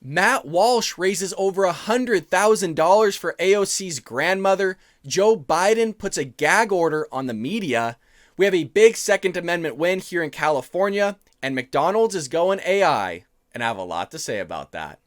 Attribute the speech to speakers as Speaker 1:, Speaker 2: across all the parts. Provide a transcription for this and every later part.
Speaker 1: Matt Walsh raises over $100,000 for AOC's grandmother. Joe Biden puts a gag order on the media. We have a big Second Amendment win here in California, and McDonald's is going AI. And I have a lot to say about that.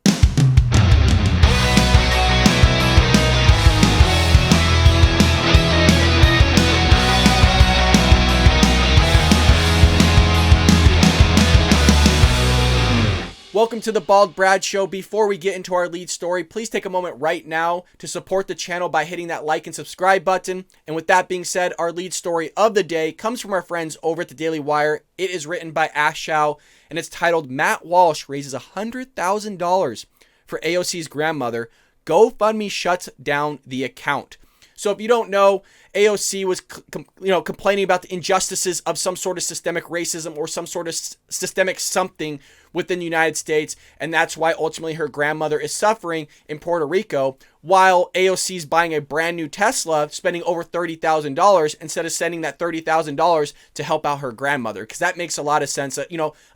Speaker 1: Welcome to the Bald Brad Show. Before we get into our lead story, please take a moment right now to support the channel by hitting that like and subscribe button. And with that being said, our lead story of the day comes from our friends over at the Daily Wire. It is written by Ash Shao, and it's titled, Matt Walsh Raises $100,000 for AOC's Grandmother. GoFundMe Shuts Down the Account. So if you don't know, AOC was complaining about the injustices of some sort of systemic racism or some sort of systemic something within the United States, and that's why ultimately her grandmother is suffering in Puerto Rico, while AOC is buying a brand new Tesla, spending over $30,000 instead of sending that $30,000 to help out her grandmother, because that makes a lot of sense. A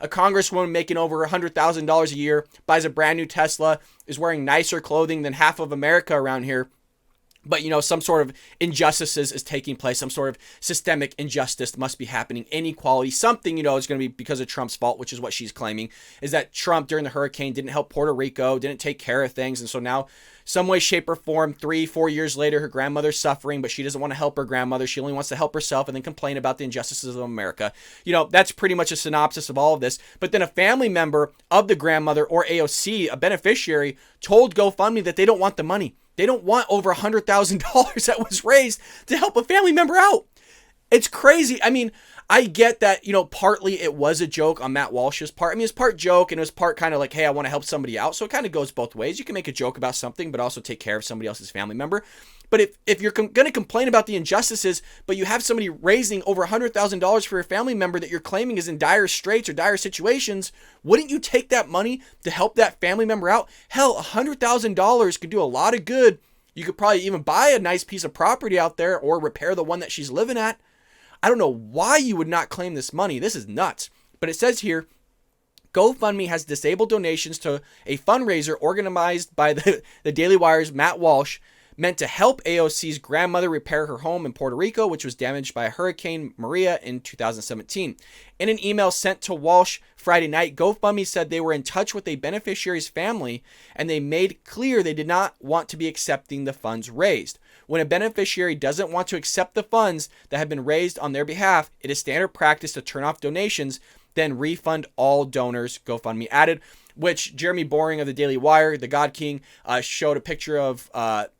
Speaker 1: congresswoman making over $100,000 a year buys a brand new Tesla, is wearing nicer clothing than half of America around here. But, some sort of injustices is taking place. Some sort of systemic injustice must be happening. Inequality, something, is going to be because of Trump's fault, which is what she's claiming, is that Trump during the hurricane didn't help Puerto Rico, didn't take care of things. And so now, some way, shape, or form, 3-4 years later, her grandmother's suffering, but she doesn't want to help her grandmother. She only wants to help herself and then complain about the injustices of America. That's pretty much a synopsis of all of this. But then a family member of the grandmother, or AOC, a beneficiary, told GoFundMe that they don't want the money. They don't want over $100,000 that was raised to help a family member out. It's crazy. I mean, I get that, partly it was a joke on Matt Walsh's part. I mean, it's part joke and it was part kind of like, hey, I want to help somebody out. So it kind of goes both ways. You can make a joke about something, but also take care of somebody else's family member. But if you're going to complain about the injustices, but you have somebody raising over $100,000 for a family member that you're claiming is in dire straits or dire situations, wouldn't you take that money to help that family member out? Hell, $100,000 could do a lot of good. You could probably even buy a nice piece of property out there or repair the one that she's living at. I don't know why you would not claim this money. This is nuts. But it says here, GoFundMe has disabled donations to a fundraiser organized by the Daily Wire's Matt Walsh, meant to help AOC's grandmother repair her home in Puerto Rico, which was damaged by Hurricane Maria in 2017. In an email sent to Walsh Friday night, GoFundMe said they were in touch with a beneficiary's family, and they made clear they did not want to be accepting the funds raised. When a beneficiary doesn't want to accept the funds that have been raised on their behalf, it is standard practice to turn off donations, then refund all donors, GoFundMe added. Which Jeremy Boring of the Daily Wire, the God King, showed a picture of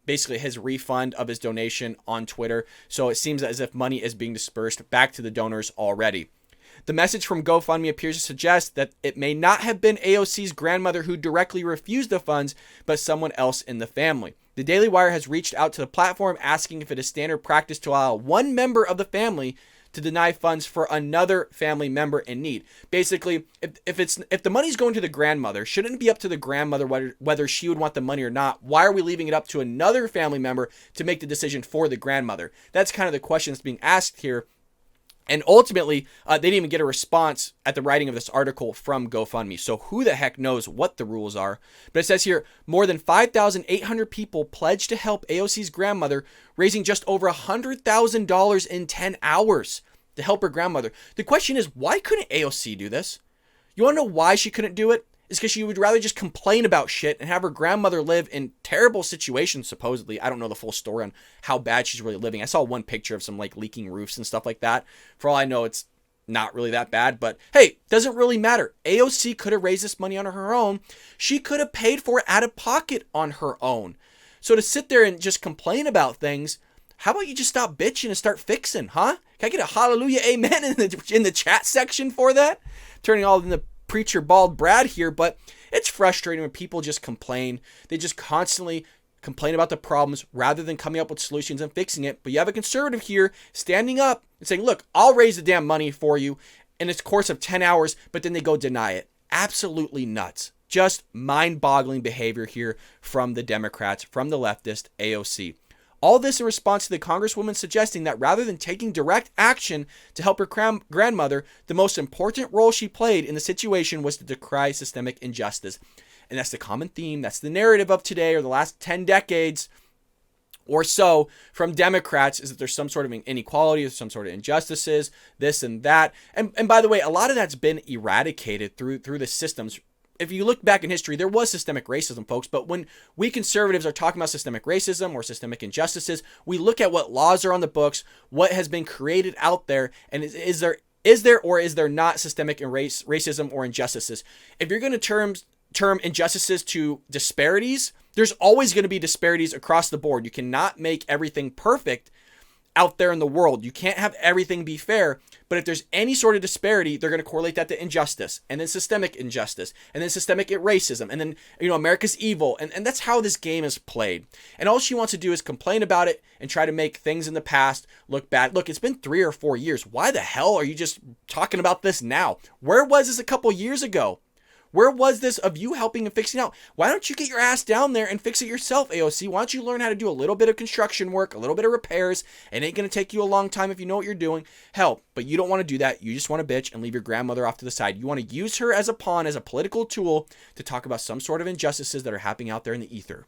Speaker 1: basically his refund of his donation on Twitter. So it seems as if money is being dispersed back to the donors already. The message from GoFundMe appears to suggest that it may not have been AOC's grandmother who directly refused the funds, but someone else in the family. The Daily Wire has reached out to the platform asking if it is standard practice to allow one member of the family to deny funds for another family member in need. Basically, if the money's going to the grandmother, shouldn't it be up to the grandmother whether she would want the money or not? Why are we leaving it up to another family member to make the decision for the grandmother? That's kind of the question that's being asked here. And ultimately, they didn't even get a response at the writing of this article from GoFundMe. So who the heck knows what the rules are? But it says here, more than 5,800 people pledged to help AOC's grandmother, raising just over $100,000 in 10 hours to help her grandmother. The question is, why couldn't AOC do this? You want to know why she couldn't do it? It's because she would rather just complain about shit and have her grandmother live in terrible situations, supposedly. I don't know the full story on how bad she's really living. I saw one picture of some leaking roofs and stuff like that. For all I know, it's not really that bad, but hey, doesn't really matter. AOC could have raised this money on her own. She could have paid for it out of pocket on her own. So to sit there and just complain about things, how about you just stop bitching and start fixing, huh? Can I get a hallelujah amen in the chat section for that? Turning all into preacher bald Brad here, but it's frustrating when people just complain. They just constantly complain about the problems rather than coming up with solutions and fixing it. But you have a conservative here standing up and saying, look, I'll raise the damn money for you in its course of 10 hours, but then they go deny it. Absolutely nuts. Just mind-boggling behavior here from the Democrats, from the leftist AOC. All this in response to the Congresswoman suggesting that rather than taking direct action to help her grandmother, the most important role she played in the situation was to decry systemic injustice. And that's the common theme. That's the narrative of today or the last 10 decades or so from Democrats, is that there's some sort of inequality, some sort of injustices, this and that. And by the way, a lot of that's been eradicated through the systems. If you look back in history, there was systemic racism, folks. But when we conservatives are talking about systemic racism or systemic injustices, we look at what laws are on the books, what has been created out there, and is there or is there not systemic racism or injustices? If you're going to term injustices to disparities, there's always going to be disparities across the board. You cannot make everything perfect out there in the world. You can't have everything be fair, but if there's any sort of disparity, they're going to correlate that to injustice, and then systemic injustice, and then systemic racism, and then, America's evil, and that's how this game is played. And all she wants to do is complain about it and try to make things in the past look bad. Look, it's been 3 or 4 years. Why the hell are you just talking about this now? Where was this a couple years ago? Where was this of you helping and fixing out? Why don't you get your ass down there and fix it yourself, AOC? Why don't you learn how to do a little bit of construction work, a little bit of repairs? It ain't going to take you a long time if you know what you're doing. Hell, but you don't want to do that. You just want to bitch and leave your grandmother off to the side. You want to use her as a pawn, as a political tool to talk about some sort of injustices that are happening out there in the ether.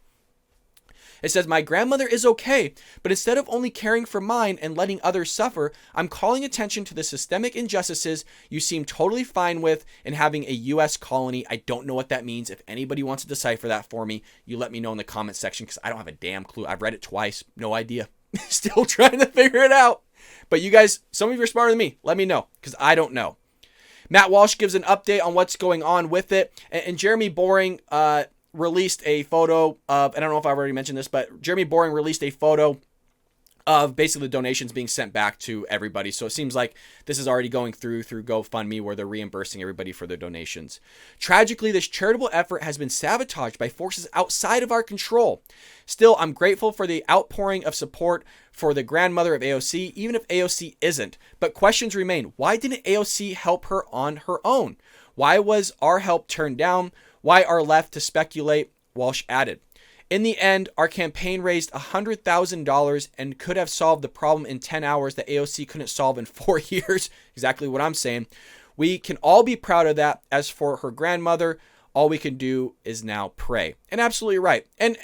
Speaker 1: It says, my grandmother is okay, but instead of only caring for mine and letting others suffer, I'm calling attention to the systemic injustices you seem totally fine with in having a U.S. colony. I don't know what that means. If anybody wants to decipher that for me, you let me know in the comment section, because I don't have a damn clue. I've read it twice. No idea. Still trying to figure it out. But you guys, some of you are smarter than me. Let me know, because I don't know. Matt Walsh gives an update on what's going on with it. And Jeremy Boring, released a photo of, I don't know if I've already mentioned this, but Jeremy Boring released a photo of basically the donations being sent back to everybody. So it seems like this is already going through GoFundMe, where they're reimbursing everybody for their donations. Tragically, this charitable effort has been sabotaged by forces outside of our control. Still, I'm grateful for the outpouring of support for the grandmother of AOC, even if AOC isn't. But questions remain. Why didn't AOC help her on her own? Why was our help turned down? Why are left to speculate? Walsh added. In the end, our campaign raised $100,000 and could have solved the problem in 10 hours that AOC couldn't solve in 4 years. Exactly what I'm saying. We can all be proud of that. As for her grandmother, all we can do is now pray. And absolutely right. And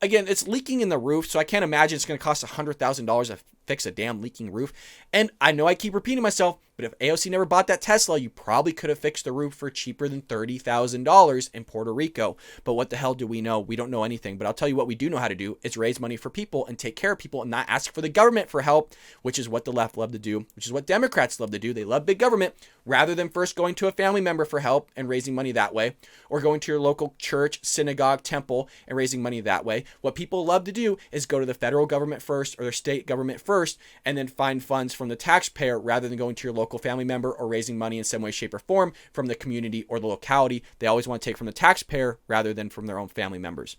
Speaker 1: again, it's leaking in the roof, so I can't imagine it's going to cost $100,000 to fix a damn leaking roof. And I know I keep repeating myself, but if AOC never bought that Tesla, you probably could have fixed the roof for cheaper than $30,000 in Puerto Rico. But what the hell do we know? We don't know anything. But I'll tell you what we do know how to do is raise money for people and take care of people and not ask for the government for help, which is what the left love to do, which is what Democrats love to do. They love big government rather than first going to a family member for help and raising money that way, or going to your local church, synagogue, temple, and raising money that way. What people love to do is go to the federal government first or their state government first and then find funds from the taxpayer rather than going to your local family member or raising money in some way, shape, or form from the community or the locality. They always want to take from the taxpayer rather than from their own family members.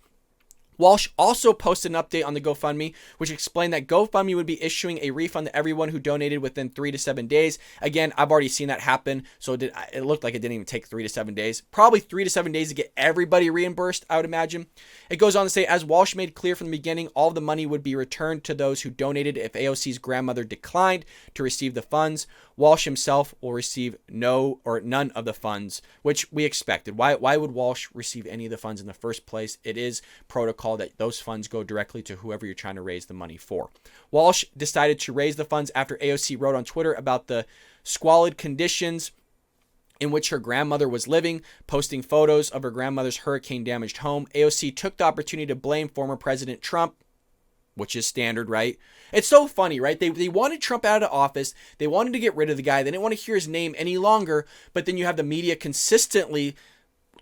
Speaker 1: Walsh also posted an update on the GoFundMe, which explained that GoFundMe would be issuing a refund to everyone who donated within 3 to 7 days. Again, I've already seen that happen, so it looked like it didn't even take 3 to 7 days. Probably 3 to 7 days to get everybody reimbursed, I would imagine. It goes on to say, as Walsh made clear from the beginning, all of the money would be returned to those who donated if AOC's grandmother declined to receive the funds. Walsh himself will receive no or none of the funds, which we expected. Why would Walsh receive any of the funds in the first place? It is protocol that those funds go directly to whoever you're trying to raise the money for. Walsh decided to raise the funds after AOC wrote on Twitter about the squalid conditions in which her grandmother was living, posting photos of her grandmother's hurricane-damaged home. AOC took the opportunity to blame former President Trump, which is standard, right? It's so funny, right? They wanted Trump out of office. They wanted to get rid of the guy. They didn't want to hear his name any longer. But then you have the media consistently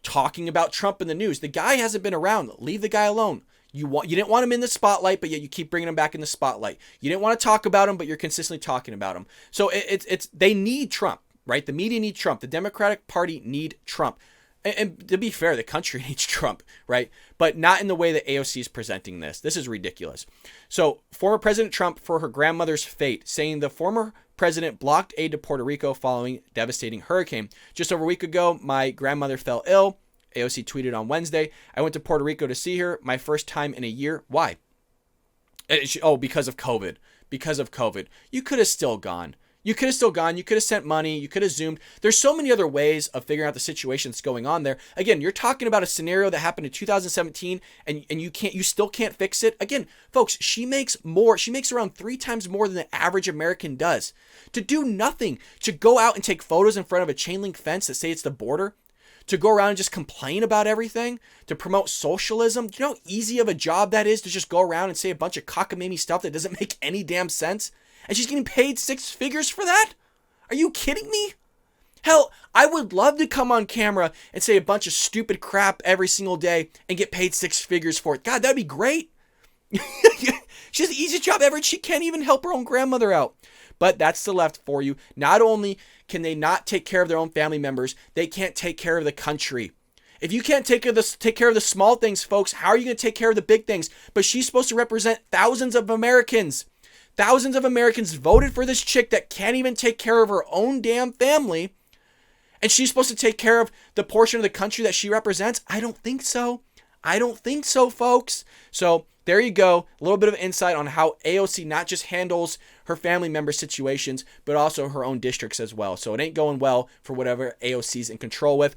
Speaker 1: talking about Trump in the news. The guy hasn't been around. Leave the guy alone. You didn't want him in the spotlight, but yet you keep bringing him back in the spotlight. You didn't want to talk about him, but you're consistently talking about him. So it's they need Trump, right? The media need Trump. The Democratic Party need Trump. And to be fair, the country needs Trump, right? But not in the way that AOC is presenting this. This is ridiculous. So former President Trump for her grandmother's fate, saying the former president blocked aid to Puerto Rico following devastating hurricane. Just over a week ago, my grandmother fell ill. AOC tweeted on Wednesday, I went to Puerto Rico to see her, my first time in a year. Why? Because of COVID. Because of COVID. You could have still gone. You could have still gone. You could have sent money. You could have Zoomed. There's so many other ways of figuring out the situation that's going on there. Again, you're talking about a scenario that happened in 2017 and you still can't fix it. Again, folks, she makes more. She makes around 3 times more than the average American does. To do nothing, to go out and take photos in front of a chain link fence that say it's the border, to go around and just complain about everything, to promote socialism. Do you know how easy of a job that is to just go around and say a bunch of cockamamie stuff that doesn't make any damn sense? And she's getting paid 6 figures for that? Are you kidding me? Hell, I would love to come on camera and say a bunch of stupid crap every single day and get paid 6 figures for it. God, that'd be great. She has the easiest job ever and she can't even help her own grandmother out. But that's the left for you. Not only can they not take care of their own family members, they can't take care of the country. If you can't take care of the small things, folks, how are you going to take care of the big things? But she's supposed to represent thousands of Americans. Thousands of Americans voted for this chick that can't even take care of her own damn family. And she's supposed to take care of the portion of the country that she represents? I don't think so. I don't think so, folks. So there you go. A little bit of insight on how AOC not just handles her family member situations, but also her own districts as well. So it ain't going well for whatever AOC's in control with.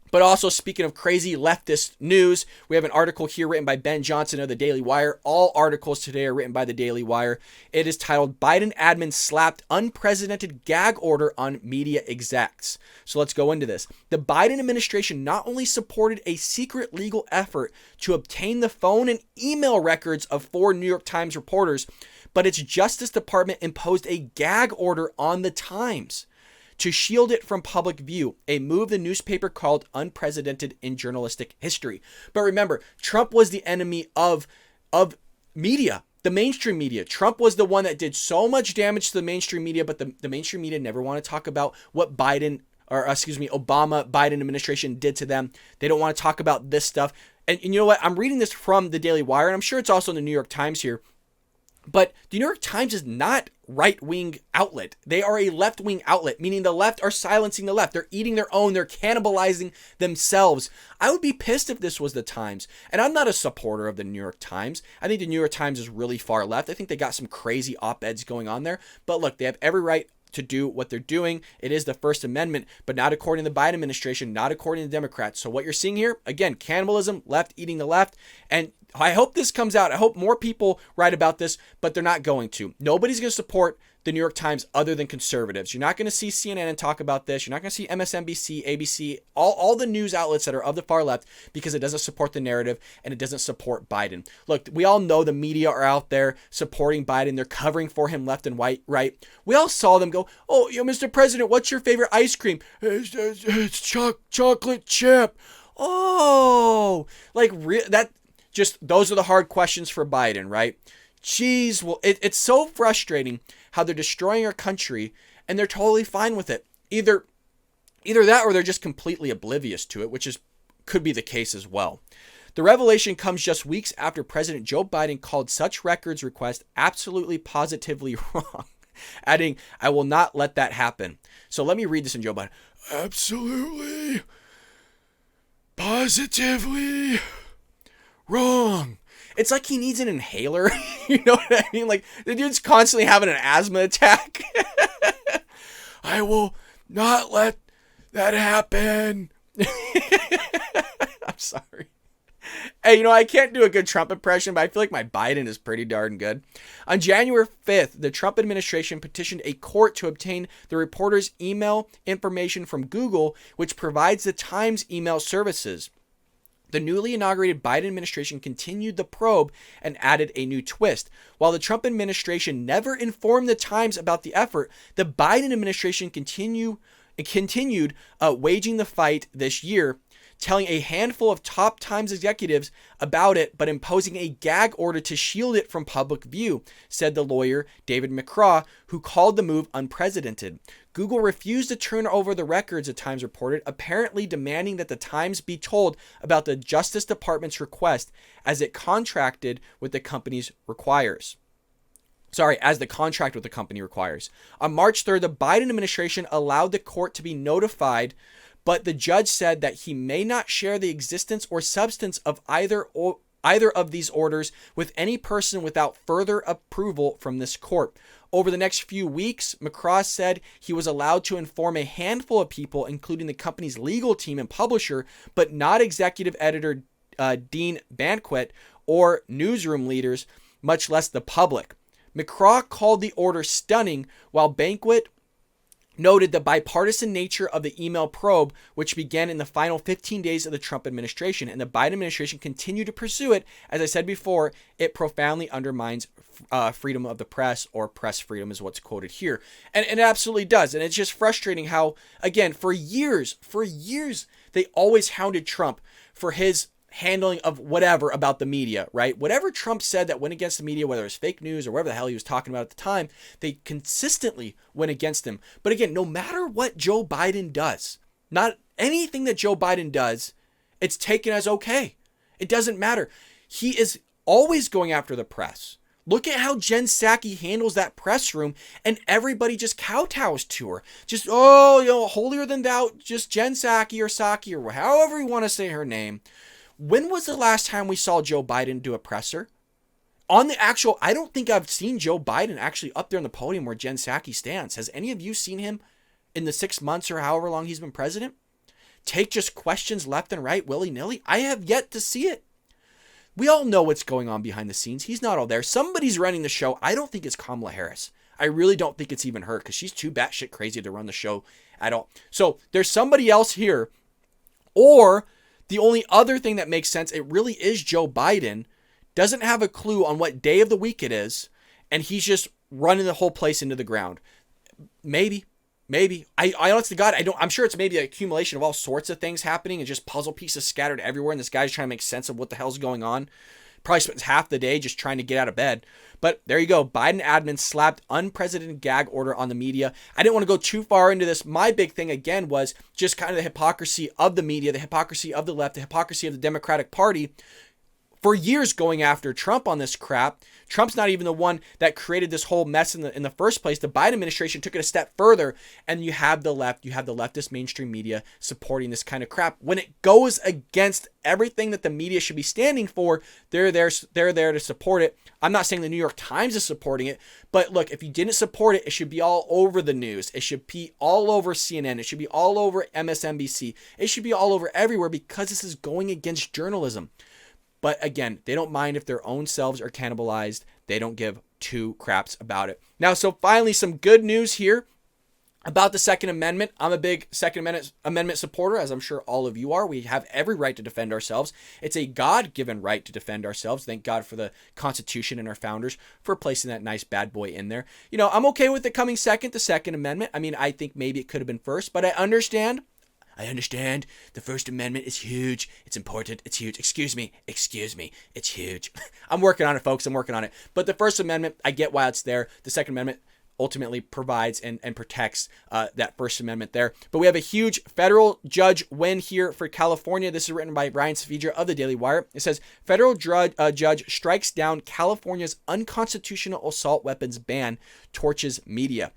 Speaker 1: But also, speaking of crazy leftist news, we have an article here written by Ben Johnson of the Daily Wire. All articles today are written by the Daily Wire. It is titled, Biden Admin Slapped Unprecedented Gag Order on Media Execs. So let's go into this. The Biden administration not only supported a secret legal effort to obtain the phone and email records of 4 New York Times reporters, but its Justice Department imposed a gag order on the Times to shield it from public view, a move the newspaper called unprecedented in journalistic history. But remember, Trump was the enemy of media, the mainstream media. Trump was the one that did so much damage to the mainstream media, but the mainstream media never want to talk about what Obama Biden administration did to them. They don't want to talk about this stuff. And you know what? I'm reading this from the Daily Wire, and I'm sure it's also in the New York Times here. But the New York Times is not right-wing outlet. They are a left-wing outlet, meaning the left are silencing the left. They're eating their own. They're cannibalizing themselves. I would be pissed if this was the Times. And I'm not a supporter of the New York Times. I think the New York Times is really far left. I think they got some crazy op-eds going on there. But look, they have every right to do what they're doing. It is the First Amendment, but not according to the Biden administration, not according to the Democrats. So what you're seeing here, again, cannibalism, left eating the left. And I hope this comes out. I hope more people write about this, but they're not going to. Nobody's going to support the New York Times other than conservatives. You're not going to see CNN talk about this. You're not going to see MSNBC, ABC, all the news outlets that are of the far left, because it doesn't support the narrative and it doesn't support Biden. Look, we all know the media are out there supporting Biden. They're covering for him left and right. We all saw them go, oh, Mr. President, what's your favorite ice cream? It's chocolate chip. Oh, that. Just those are the hard questions for Biden, right? Jeez, well, it's so frustrating how they're destroying our country and they're totally fine with it. Either that or they're just completely oblivious to it, which could be the case as well. The revelation comes just weeks after President Joe Biden called such records request absolutely positively wrong, adding, I will not let that happen. So let me read this in Joe Biden. Absolutely, positively wrong. It's like he needs an inhaler. You know what I mean? Like the dude's constantly having an asthma attack. I will not let that happen. I'm sorry. Hey, I can't do a good Trump impression, but I feel like my Biden is pretty darn good. On January 5th, the Trump administration petitioned a court to obtain the reporter's email information from Google, which provides the Times email services. The newly inaugurated Biden administration continued the probe and added a new twist. While the Trump administration never informed the Times about the effort, the Biden administration continued waging the fight this year, telling a handful of top Times executives about it, but imposing a gag order to shield it from public view, said the lawyer David McCraw, who called the move unprecedented. Google refused to turn over the records, the Times reported, apparently demanding that the Times be told about the Justice Department's request as the contract with the company requires. On March 3rd, the Biden administration allowed the court to be notified, but the judge said that he may not share the existence or substance of either either of these orders with any person without further approval from this court. Over the next few weeks, McCraw said he was allowed to inform a handful of people, including the company's legal team and publisher, but not executive editor Dean Banquet or newsroom leaders, much less the public. McCraw called the order stunning, while Banquet noted the bipartisan nature of the email probe, which began in the final 15 days of the Trump administration, and the Biden administration continued to pursue it. As I said before, it profoundly undermines freedom of the press, or press freedom is what's quoted here. And it absolutely does. And it's just frustrating how, again, for years, they always hounded Trump for his handling of whatever about the media, right? Whatever Trump said that went against the media, whether it was fake news or whatever the hell he was talking about at the time, they consistently went against him. But again, no matter what Joe Biden does, not anything that Joe Biden does, it's taken as okay. It doesn't matter. He is always going after the press. Look at how Jen Psaki handles that press room, and everybody just kowtows to her. Just, holier than thou, just Jen Psaki or Psaki or however you want to say her name. When was the last time we saw Joe Biden do a presser? On the actual, I don't think I've seen Joe Biden actually up there on the podium where Jen Psaki stands. Has any of you seen him in the 6 months or however long he's been president? Take just questions left and right, willy-nilly? I have yet to see it. We all know what's going on behind the scenes. He's not all there. Somebody's running the show. I don't think it's Kamala Harris. I really don't think it's even her, because she's too batshit crazy to run the show at all. So there's somebody else here, or the only other thing that makes sense, it really is Joe Biden, doesn't have a clue on what day of the week it is, and he's just running the whole place into the ground. Maybe. I honestly, God, I'm sure it's maybe an accumulation of all sorts of things happening and just puzzle pieces scattered everywhere, and this guy's trying to make sense of what the hell's going on. Probably spends half the day just trying to get out of bed. But there you go. Biden admin slapped unprecedented gag order on the media. I didn't want to go too far into this. My big thing, again, was just kind of the hypocrisy of the media, the hypocrisy of the left, the hypocrisy of the Democratic Party. For years going after Trump on this crap. Trump's not even the one that created this whole mess in the first place. The Biden administration took it a step further, and you have the left, you have the leftist mainstream media supporting this kind of crap. When it goes against everything that the media should be standing for, they're there to support it. I'm not saying the New York Times is supporting it, but look, if you didn't support it, it should be all over the news. It should be all over CNN. It should be all over MSNBC. It should be all over everywhere, because this is going against journalism. But again, they don't mind if their own selves are cannibalized. They don't give two craps about it. Now, so finally, some good news here about the Second Amendment. I'm a big Second Amendment supporter, as I'm sure all of you are. We have every right to defend ourselves. It's a God-given right to defend ourselves. Thank God for the Constitution and our founders for placing that nice bad boy in there. You know, I'm okay with it coming second, the Second Amendment. I mean, I think maybe it could have been first, but I understand the First Amendment is huge. It's important. It's huge. Excuse me. It's huge. I'm working on it, folks. I'm working on it. But the First Amendment, I get why it's there. The Second Amendment ultimately provides and protects that First Amendment there. But we have a huge federal judge win here for California. This is written by Brian Saavedra of the Daily Wire. It says, federal judge strikes down California's unconstitutional assault weapons ban, torches media.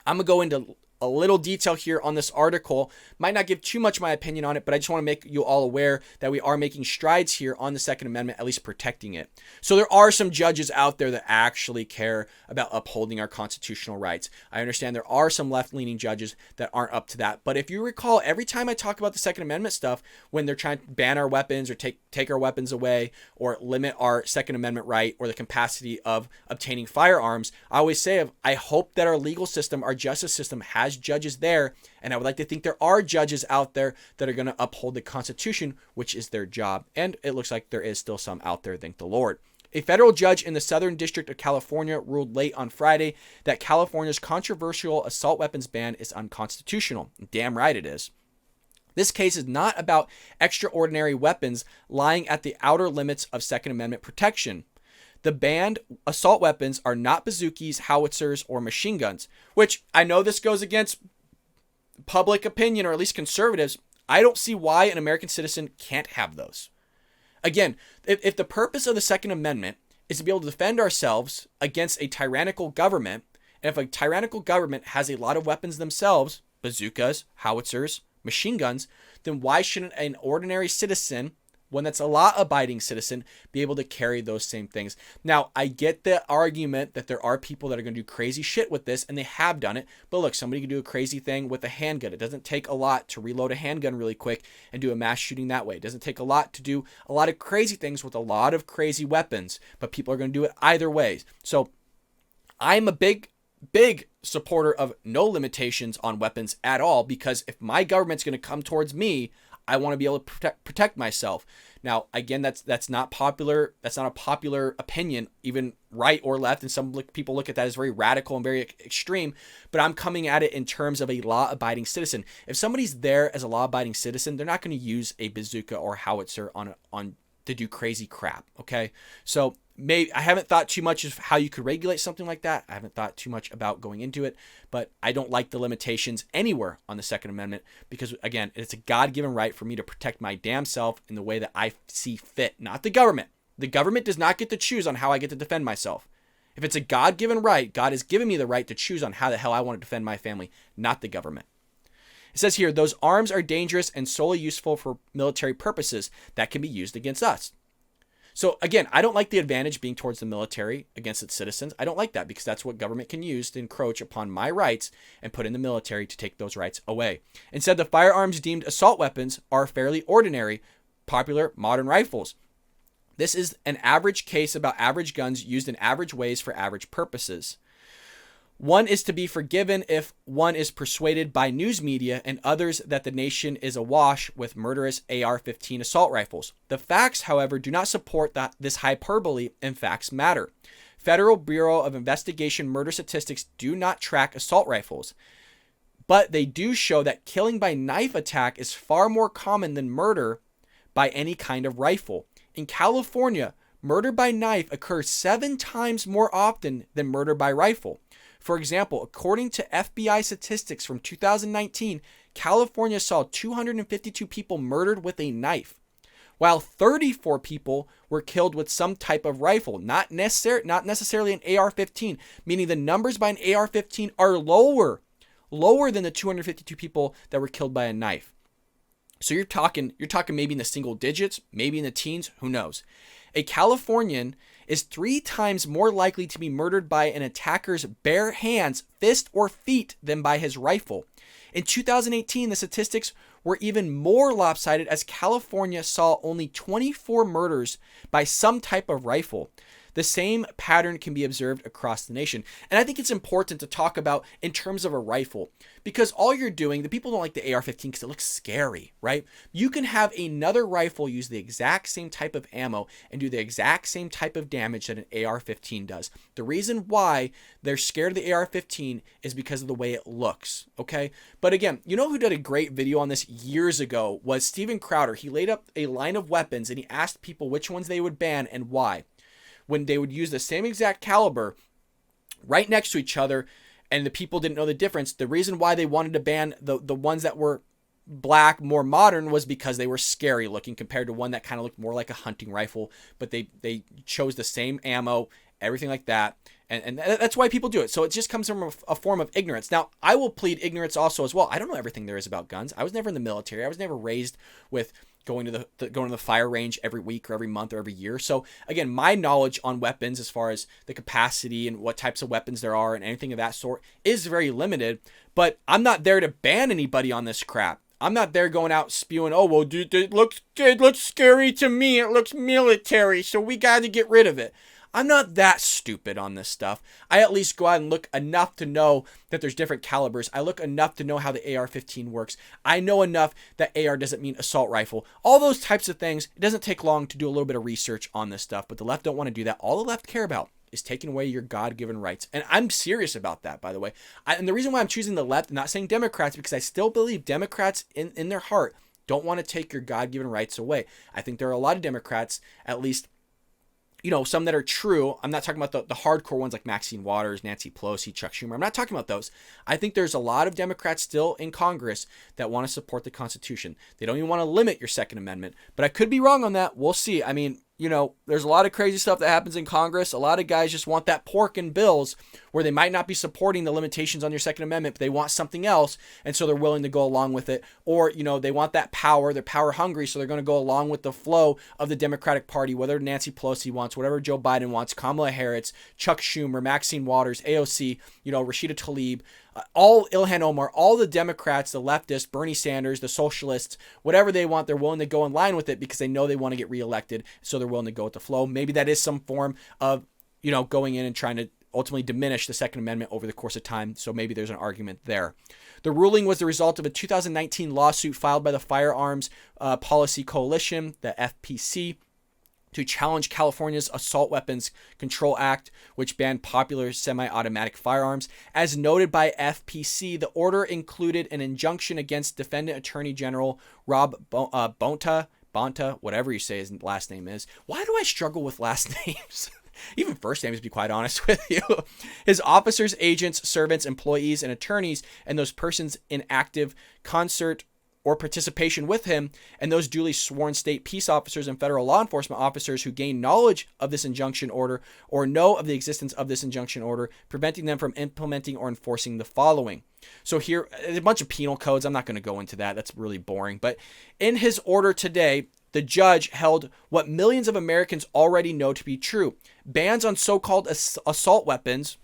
Speaker 1: I'm going to go into a little detail here on this article. Might not give too much my opinion on it, but I just want to make you all aware that we are making strides here on the Second Amendment, at least protecting it. So there are some judges out there that actually care about upholding our constitutional rights. I understand there are some left-leaning judges that aren't up to that. But if you recall, every time I talk about the Second Amendment stuff, when they're trying to ban our weapons or take our weapons away or limit our Second Amendment right or the capacity of obtaining firearms, I always say, I hope that our legal system, our justice system has judges there, and I would like to think there are judges out there that are going to uphold the Constitution, which is their job, and it looks like there is still some out there, thank the Lord. A federal judge in the Southern District of California ruled late on Friday that California's controversial assault weapons ban is unconstitutional. Damn right it is. This case is not about extraordinary weapons lying at the outer limits of Second Amendment protection. The banned assault weapons are not bazookas, howitzers, or machine guns, which I know this goes against public opinion, or at least conservatives. I don't see why an American citizen can't have those. Again, if the purpose of the Second Amendment is to be able to defend ourselves against a tyrannical government, and if a tyrannical government has a lot of weapons themselves, bazookas, howitzers, machine guns, then why shouldn't an ordinary citizen one that's a law-abiding citizen, be able to carry those same things. Now, I get the argument that there are people that are going to do crazy shit with this, and they have done it. But look, somebody can do a crazy thing with a handgun. It doesn't take a lot to reload a handgun really quick and do a mass shooting that way. It doesn't take a lot to do a lot of crazy things with a lot of crazy weapons, but people are going to do it either way. So I'm a big supporter of no limitations on weapons at all, because if my government's going to come towards me, I want to be able to protect myself. Now, again, that's not popular. That's not a popular opinion, even right or left. And some people look at that as very radical and very extreme. But I'm coming at it in terms of a law-abiding citizen. If somebody's there as a law-abiding citizen, they're not going to use a bazooka or howitzer on to do crazy crap. Okay, so maybe I haven't thought too much of how you could regulate something like that. I haven't thought too much about going into it, but I don't like the limitations anywhere on the Second Amendment, because again, it's a God-given right for me to protect my damn self in the way that I see fit, not the government. The government does not get to choose on how I get to defend myself. If it's a God-given right, God has given me the right to choose on how the hell I want to defend my family, not the government. It says here, those arms are dangerous and solely useful for military purposes that can be used against us. So again, I don't like the advantage being towards the military against its citizens. I don't like that, because that's what government can use to encroach upon my rights and put in the military to take those rights away. Instead, the firearms deemed assault weapons are fairly ordinary, popular modern rifles. This is an average case about average guns used in average ways for average purposes. One is to be forgiven if one is persuaded by news media and others that the nation is awash with murderous AR-15 assault rifles. The facts, however, do not support this hyperbole, and facts matter. Federal Bureau of Investigation murder statistics do not track assault rifles, but they do show that killing by knife attack is far more common than murder by any kind of rifle. In California, murder by knife occurs 7 times more often than murder by rifle. For example, according to FBI statistics from 2019, California saw 252 people murdered with a knife, while 34 people were killed with some type of rifle, not necessarily an AR-15, meaning the numbers by an AR-15 are lower than the 252 people that were killed by a knife. So you're talking maybe in the single digits, maybe in the teens, who knows? A Californian is 3 times more likely to be murdered by an attacker's bare hands, fist, or feet than by his rifle. In 2018, the statistics were even more lopsided, as California saw only 24 murders by some type of rifle. The same pattern can be observed across the nation. And I think it's important to talk about in terms of a rifle, because all you're doing, the people don't like the AR-15 because it looks scary, right? You can have another rifle use the exact same type of ammo and do the exact same type of damage that an AR-15 does. The reason why they're scared of the AR-15 is because of the way it looks, okay? But again, you know who did a great video on this years ago was Steven Crowder. He laid up a line of weapons and he asked people which ones they would ban and why. When they would use the same exact caliber right next to each other and the people didn't know the difference, the reason why they wanted to ban the ones that were black, more modern, was because they were scary looking compared to one that kind of looked more like a hunting rifle, but they chose the same ammo, everything like that. And that's why people do it. So it just comes from a form of ignorance. Now, I will plead ignorance also as well. I don't know everything there is about guns. I was never in the military. I was never raised with going to the fire range every week or every month or every year. So again, my knowledge on weapons as far as the capacity and what types of weapons there are and anything of that sort is very limited. But I'm not there to ban anybody on this crap. I'm not there going out spewing, oh, well, dude, it looks good, it looks scary to me, it looks military, so we got to get rid of it. I'm not that stupid on this stuff. I at least go out and look enough to know that there's different calibers. I look enough to know how the AR-15 works. I know enough that AR doesn't mean assault rifle. All those types of things. It doesn't take long to do a little bit of research on this stuff, but the left don't want to do that. All the left care about is taking away your God-given rights. And I'm serious about that, by the way. And the reason why I'm choosing the left, not saying Democrats, because I still believe Democrats in their heart don't want to take your God-given rights away. I think there are a lot of Democrats, at least, you know, some that are true. I'm not talking about the hardcore ones like Maxine Waters, Nancy Pelosi, Chuck Schumer. I'm not talking about those. I think there's a lot of Democrats still in Congress that want to support the Constitution. They don't even want to limit your Second Amendment, but I could be wrong on that. We'll see. I mean, there's a lot of crazy stuff that happens in Congress. A lot of guys just want that pork in bills where they might not be supporting the limitations on your Second Amendment, but they want something else, and so they're willing to go along with it. Or, they want that power. They're power hungry, so they're going to go along with the flow of the Democratic Party, whether Nancy Pelosi wants, whatever Joe Biden wants, Kamala Harris, Chuck Schumer, Maxine Waters, AOC, Rashida Tlaib, all Ilhan Omar, all the Democrats, the leftists, Bernie Sanders, the socialists, whatever they want, they're willing to go in line with it because they know they want to get reelected. So they're willing to go with the flow. Maybe that is some form of, going in and trying to ultimately diminish the Second Amendment over the course of time. So maybe there's an argument there. The ruling was the result of a 2019 lawsuit filed by the Firearms Policy Coalition, the FPC, to challenge California's Assault Weapons Control Act, which banned popular semi-automatic firearms. As noted by FPC, the order included an injunction against Defendant Attorney General Rob Bonta, whatever you say his last name is. Why do I struggle with last names? Even first names, to be quite honest with you. His officers, agents, servants, employees, and attorneys, and those persons in active concert or participation with him, and those duly sworn state peace officers and federal law enforcement officers who gain knowledge of this injunction order or know of the existence of this injunction order, preventing them from implementing or enforcing the following. So here, a bunch of penal codes. I'm not going to go into that. That's really boring. But in his order today, the judge held what millions of Americans already know to be true. Bans on so-called assault weapons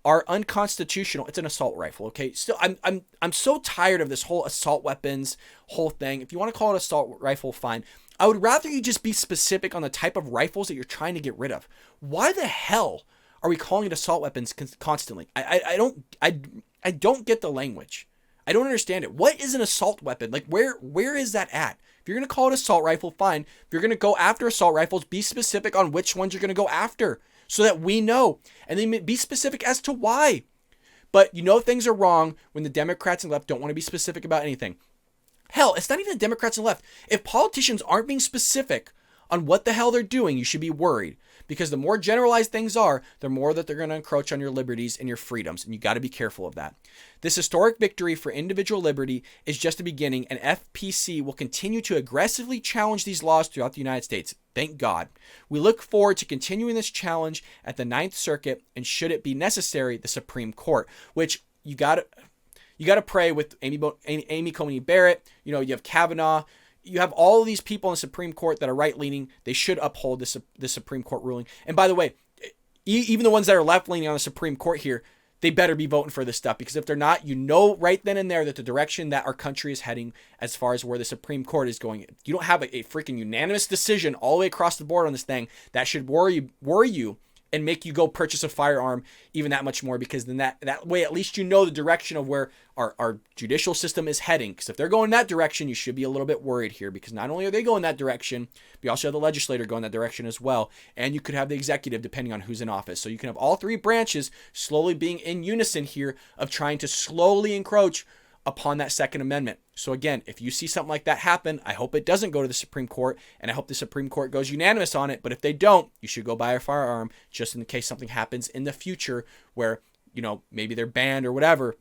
Speaker 1: are unconstitutional. It's an assault rifle, okay? Still, I'm so tired of this whole assault weapons whole thing. If you want to call it assault rifle, fine. I would rather you just be specific on the type of rifles that you're trying to get rid of. Why the hell are we calling it assault weapons constantly? I don't get the language. I don't understand it. What is an assault weapon? Like where is that at? If you're going to call it assault rifle, fine. If you're going to go after assault rifles, be specific on which ones you're going to go after so that we know. And then be specific as to why. But things are wrong when the Democrats and left don't want to be specific about anything. Hell, it's not even the Democrats and left. If politicians aren't being specific on what the hell they're doing, you should be worried. Because the more generalized things are, the more that they're going to encroach on your liberties and your freedoms. And you got to be careful of that. This historic victory for individual liberty is just the beginning, and FPC will continue to aggressively challenge these laws throughout the United States. Thank God. We look forward to continuing this challenge at the Ninth Circuit, and should it be necessary, the Supreme Court, which you got to pray with Amy Coney Barrett. You have Kavanaugh. You have all of these people in the Supreme Court that are right-leaning. They should uphold the Supreme Court ruling. And by the way, even the ones that are left-leaning on the Supreme Court here, they better be voting for this stuff. Because if they're not, right then and there that the direction that our country is heading as far as where the Supreme Court is going. You don't have a freaking unanimous decision all the way across the board on this thing. That should worry you and make you go purchase a firearm even that much more, because then that way at least the direction of where our judicial system is heading. Because if they're going that direction, you should be a little bit worried here, because not only are they going that direction, but you also have the legislature going that direction as well, and you could have the executive depending on who's in office. So you can have all three branches slowly being in unison here of trying to slowly encroach upon that Second Amendment. So again, if you see something like that happen, I hope it doesn't go to the Supreme Court, and I hope the Supreme Court goes unanimous on it. But if they don't, you should go buy a firearm just in case something happens in the future where, maybe they're banned or whatever.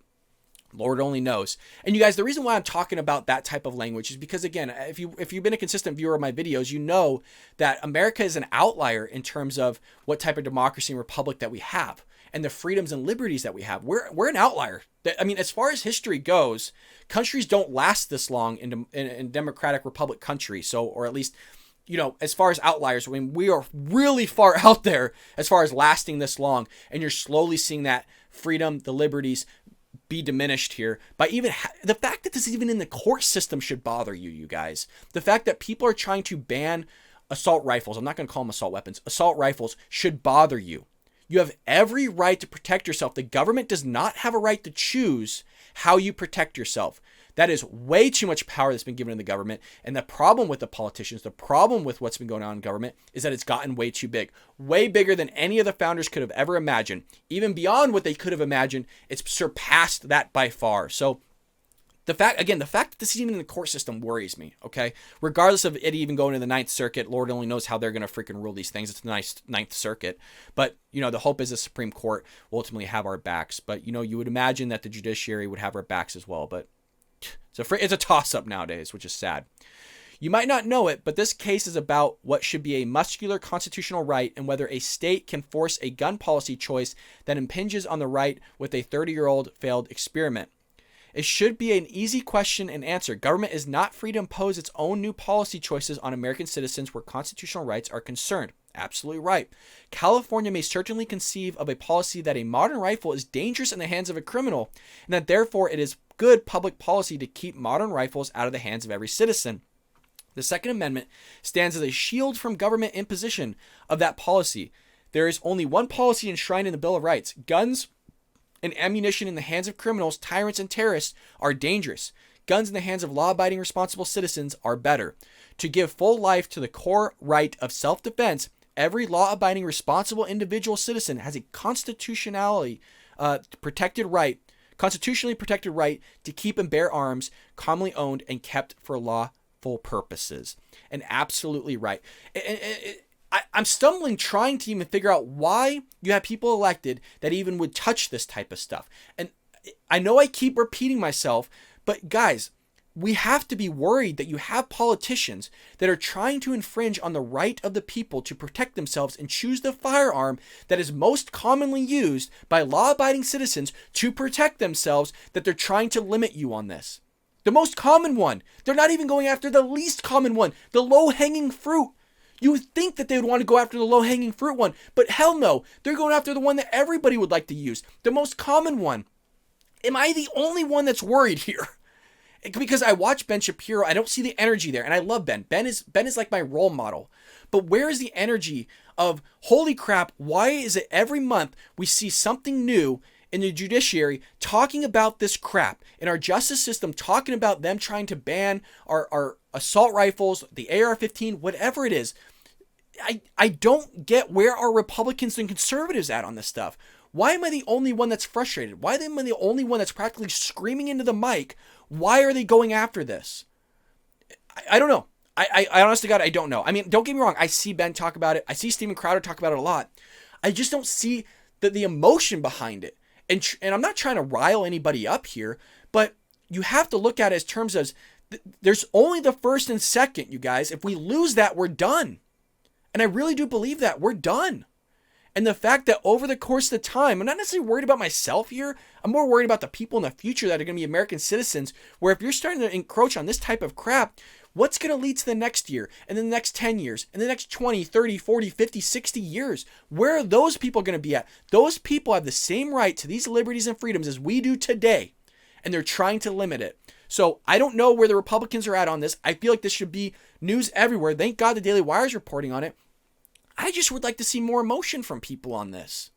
Speaker 1: Lord only knows. And you guys, the reason why I'm talking about that type of language is because, again, if you've been a consistent viewer of my videos, you know that America is an outlier in terms of what type of democracy and republic that we have and the freedoms and liberties that we have. We're an outlier. I mean, as far as history goes, countries don't last this long in democratic republic countries. So, or at least, as far as outliers, I mean, we are really far out there as far as lasting this long. And you're slowly seeing that freedom, the liberties be diminished here by even the fact that this is even in the court system should bother you guys. The fact that people are trying to ban assault rifles, I'm not going to call them assault weapons, assault rifles should bother you. You have every right to protect yourself. The government does not have a right to choose how you protect yourself. That is way too much power that's been given to the government. And the problem with the politicians, the problem with what's been going on in government is that it's gotten way too big. Way bigger than any of the founders could have ever imagined. Even beyond what they could have imagined, it's surpassed that by far. So the fact that this is even in the court system worries me, okay? Regardless of it even going to the Ninth Circuit, Lord only knows how they're going to freaking rule these things. It's the Ninth Circuit. But, the hope is the Supreme Court will ultimately have our backs. But, you would imagine that the judiciary would have our backs as well. But it's a toss-up nowadays, which is sad. You might not know it, but this case is about what should be a muscular constitutional right and whether a state can force a gun policy choice that impinges on the right with a 30-year-old failed experiment. It should be an easy question and answer. Government is not free to impose its own new policy choices on American citizens where constitutional rights are concerned. Absolutely right. California may certainly conceive of a policy that a modern rifle is dangerous in the hands of a criminal, and that therefore it is good public policy to keep modern rifles out of the hands of every citizen. The Second Amendment stands as a shield from government imposition of that policy. There is only one policy enshrined in the Bill of Rights. Guns and ammunition in the hands of criminals, tyrants, and terrorists are dangerous. Guns in the hands of law-abiding, responsible citizens are better. To give full life to the core right of self-defense, every law-abiding, responsible individual citizen has a constitutionally protected right to keep and bear arms, commonly owned and kept for lawful purposes. And absolutely right. I'm stumbling trying to even figure out why you have people elected that even would touch this type of stuff. And I know I keep repeating myself, but guys, we have to be worried that you have politicians that are trying to infringe on the right of the people to protect themselves and choose the firearm that is most commonly used by law-abiding citizens to protect themselves, that they're trying to limit you on this. The most common one. They're not even going after the least common one, the low-hanging fruit. You would think that they would want to go after the low-hanging fruit one, but hell no. They're going after the one that everybody would like to use, the most common one. Am I the only one that's worried here? Because I watch Ben Shapiro, I don't see the energy there, and I love Ben. Ben is like my role model. But where is the energy of, holy crap, why is it every month we see something new in the judiciary talking about this crap, in our justice system talking about them trying to ban our assault rifles, the AR-15, whatever it is. I don't get where are Republicans and conservatives at on this stuff. Why am I the only one that's frustrated? Why am I the only one that's practically screaming into the mic? Why are they going after this? I don't know. I honestly, God, I don't know. I mean, don't get me wrong. I see Ben talk about it. I see Steven Crowder talk about it a lot. I just don't see the emotion behind it. And I'm not trying to rile anybody up here, but you have to look at it as terms of there's only the first and second, you guys. If we lose that, we're done. And I really do believe that. We're done. And the fact that over the course of the time, I'm not necessarily worried about myself here. I'm more worried about the people in the future that are going to be American citizens, where if you're starting to encroach on this type of crap, what's going to lead to the next year, and then the next 10 years, and the next 20, 30, 40, 50, 60 years? Where are those people going to be at? Those people have the same right to these liberties and freedoms as we do today, and they're trying to limit it. So I don't know where the Republicans are at on this. I feel like this should be news everywhere. Thank God the Daily Wire is reporting on it. I just would like to see more emotion from people on this.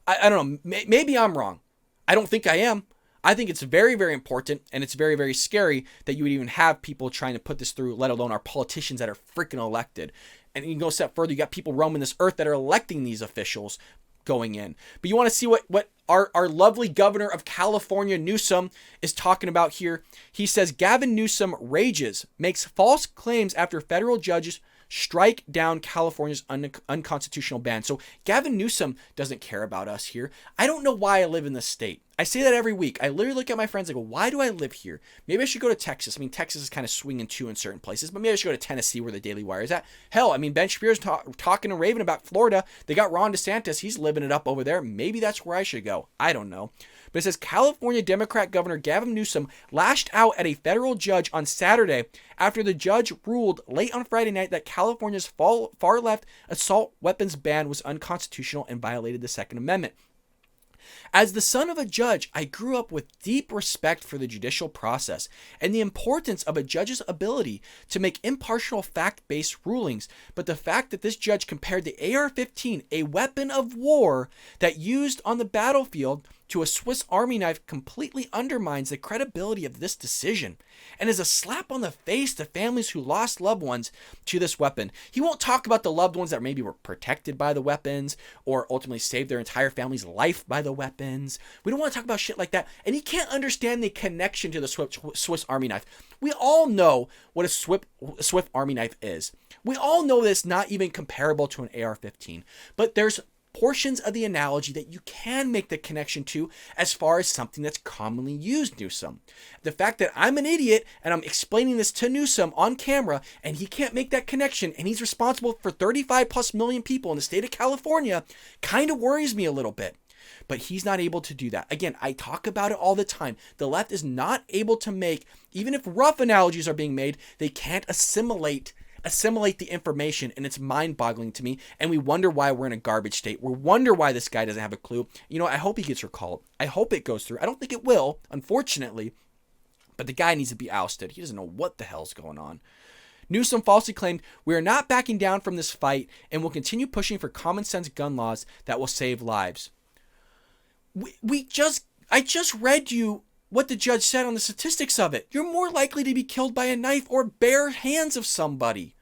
Speaker 1: I don't know. Maybe I'm wrong. I don't think I am. I think it's very, very important, and it's very, very scary that you would even have people trying to put this through, let alone our politicians that are freaking elected. And you can go a step further. You got people roaming this earth that are electing these officials going in. But you want to see what our lovely governor of California, Newsom, is talking about here. He says Gavin Newsom rages, makes false claims after federal judges strike down California's unconstitutional ban. So Gavin Newsom doesn't care about us here. I don't know why I live in this state. I say that every week. I literally look at my friends and go, why do I live here? Maybe I should go to Texas. I mean, Texas is kind of swinging too in certain places, but maybe I should go to Tennessee where the Daily Wire is at. Hell, I mean, Ben Shapiro's talking and raving about Florida. They got Ron DeSantis. He's living it up over there. Maybe that's where I should go. I don't know. But it says California Democrat Governor Gavin Newsom lashed out at a federal judge on Saturday after the judge ruled late on Friday night that California's far-left assault weapons ban was unconstitutional and violated the Second Amendment. As the son of a judge, I grew up with deep respect for the judicial process and the importance of a judge's ability to make impartial fact-based rulings. But the fact that this judge compared the AR-15, a weapon of war that used on the battlefield, to a Swiss Army knife completely undermines the credibility of this decision and is a slap on the face to families who lost loved ones to this weapon. He won't talk about the loved ones that maybe were protected by the weapons or ultimately saved their entire family's life by the weapons. We don't want to talk about shit like that. And he can't understand the connection to the Swiss Army knife. We all know what a Swiss Army knife is. We all know that it's not even comparable to an AR-15. But there's portions of the analogy that you can make the connection to as far as something that's commonly used, Newsom. The fact that I'm an idiot and I'm explaining this to Newsom on camera and he can't make that connection and he's responsible for 35 plus million people in the state of California kind of worries me a little bit. But he's not able to do that. Again, I talk about it all the time. The left is not able to make, even if rough analogies are being made, they can't assimilate the information, and it's mind-boggling to me, and we wonder why we're in a garbage state. We wonder why this guy doesn't have a clue. You know, I hope he gets recalled. I hope it goes through. I don't think it will, unfortunately, but the guy needs to be ousted. He doesn't know what the hell's going on. Newsom falsely claimed, "We are not backing down from this fight and will continue pushing for common sense gun laws that will save lives." I just read you what the judge said on the statistics of it. You're more likely to be killed by a knife or bare hands of somebody.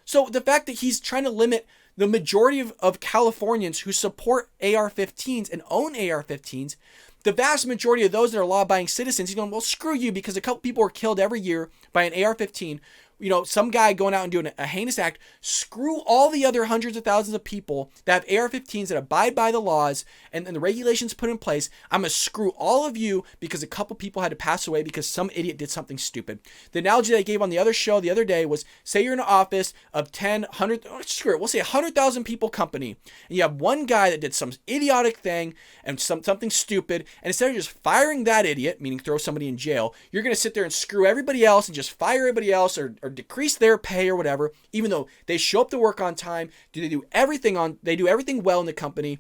Speaker 1: So the fact that he's trying to limit the majority of Californians who support AR-15s and own AR-15s, the vast majority of those that are law-abiding citizens, he's going, well, screw you, because a couple people are killed every year by an AR-15. You know, some guy going out and doing a heinous act. Screw all the other hundreds of thousands of people that have AR-15s that abide by the laws and the regulations put in place. I'm going to screw all of you because a couple people had to pass away because some idiot did something stupid. The analogy that I gave on the other show the other day was, say you're in an office of 10, 100, screw it, we'll say 100,000 people company, and you have one guy that did some idiotic thing and something stupid, and instead of just firing that idiot, meaning throw somebody in jail, you're going to sit there and screw everybody else and just fire everybody else or decrease their pay or whatever, even though they show up to work on time, they do everything well in the company.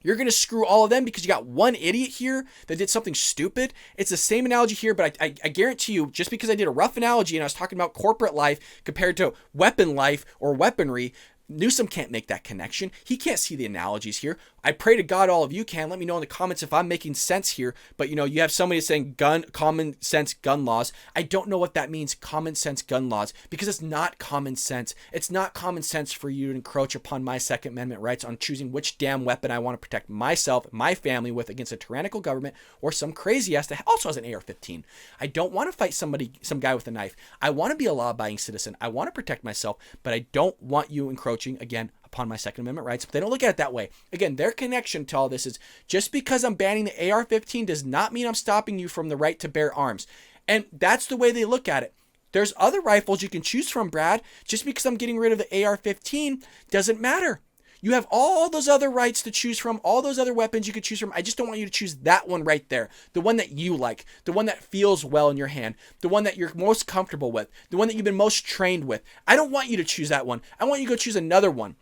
Speaker 1: You're going to screw all of them because you got one idiot here that did something stupid. It's the same analogy here, but I guarantee you, just because I did a rough analogy and I was talking about corporate life compared to weapon life or weaponry, Newsom can't make that connection. He can't see the analogies here. I pray to God all of you can. Let me know in the comments if I'm making sense here. But, you know, you have somebody saying common sense gun laws. I don't know what that means, common sense gun laws, because it's not common sense. It's not common sense for you to encroach upon my Second Amendment rights on choosing which damn weapon I want to protect myself, my family with against a tyrannical government or some crazy ass that also has an AR-15. I don't want to fight some guy with a knife. I want to be a law-abiding citizen. I want to protect myself, but I don't want you encroaching again upon my Second Amendment rights. But they don't look at it that way. Again, their connection to all this is, just because I'm banning the AR-15 does not mean I'm stopping you from the right to bear arms. And that's the way they look at it. There's other rifles you can choose from, Brad. Just because I'm getting rid of the AR-15 doesn't matter. You have all those other rights to choose from, all those other weapons you could choose from. I just don't want you to choose that one right there. The one that you like, the one that feels well in your hand, the one that you're most comfortable with, the one that you've been most trained with. I don't want you to choose that one. I want you to go choose another one.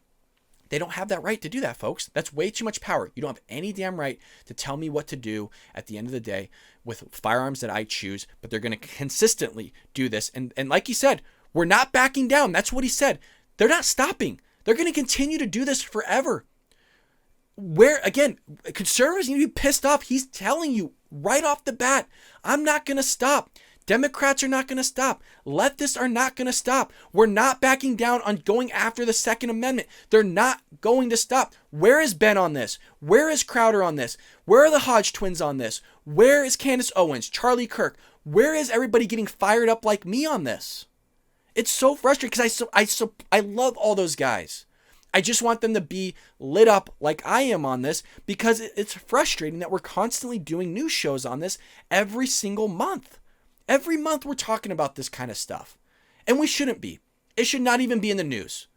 Speaker 1: They don't have that right to do that, folks. That's way too much power. You don't have any damn right to tell me what to do at the end of the day with firearms that I choose, but they're going to consistently do this. And like he said, we're not backing down. That's what he said. They're not stopping. They're going to continue to do this forever. Where, again, conservatives need to be pissed off. He's telling you right off the bat, I'm not going to stop. Democrats are not going to stop. Leftists are not going to stop. We're not backing down on going after the Second Amendment. They're not going to stop. Where is Ben on this? Where is Crowder on this? Where are the Hodge twins on this? Where is Candace Owens, Charlie Kirk? Where is everybody getting fired up like me on this? It's so frustrating because I love all those guys. I just want them to be lit up like I am on this, because it's frustrating that we're constantly doing news shows on this every single month. Every month we're talking about this kind of stuff. And we shouldn't be. It should not even be in the news.